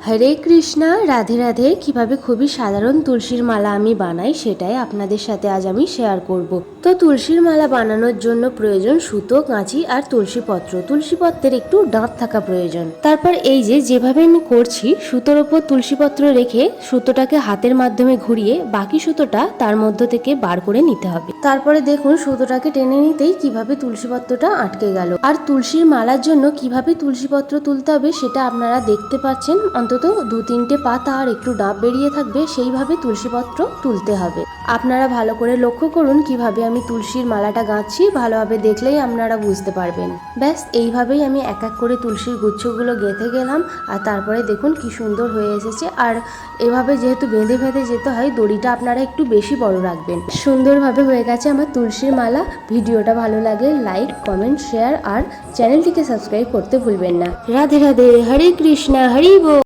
হরে কৃষ্ণা, রাধে রাধে। কিভাবে খুবই সাধারণ তুলসীর মালা আমি বানাই সেটাই আপনাদের সাথে আজ আমি শেয়ার করব। তো তুলসীর মালা বানানোর জন্য প্রয়োজন সুতো, কাঁচি আর তুলসী পত্র। তুলসী পত্রের একটু ডাঁট থাকা প্রয়োজন। তারপর এই যেভাবে আমি করছি, সুতোর ওপর তুলসী পত্র রেখে সুতোটাকে হাতের মাধ্যমে ঘুরিয়ে বাকি সুতোটা তার মধ্য থেকে বার করে নিতে হবে। তারপরে দেখুন সুতোটাকে টেনে নিতেই কিভাবে তুলসী পত্রটা আটকে গেল। আর তুলসীর মালার জন্য কিভাবে তুলসী পত্র তুলতে হবে সেটা আপনারা দেখতে পাচ্ছেন। অন্তত 2-3টে পাতা আর একটু ডাব বেরিয়ে থাকবে সেইভাবে তুলসী পত্র তুলতে হবে। আপনারা ভালো করে লক্ষ্য করুন কিভাবে আমি তুলসীর মালাটা গাঁথছি, ভালোভাবে দেখলেই আপনারা বুঝতে পারবেন। ব্যাস এইভাবেই আমি এক এক করে তুলসীর গুচ্ছগুলো গেঁথে গেলাম। আর তারপরে দেখুন কি সুন্দর হয়ে এসেছে। আর এভাবে যেহেতু বেঁধে বেঁধে যেতে হয়, দড়িটা আপনারা একটু বেশি বড় রাখবেন। সুন্দরভাবে হয়ে গেছে আমার তুলসীর মালা। ভিডিওটা ভালো লাগলে লাইক, কমেন্ট, শেয়ার আর চ্যানেলটিকে সাবস্ক্রাইব করতে ভুলবেন না। রাধে রাধে, হরে কৃষ্ণা, হরি বল।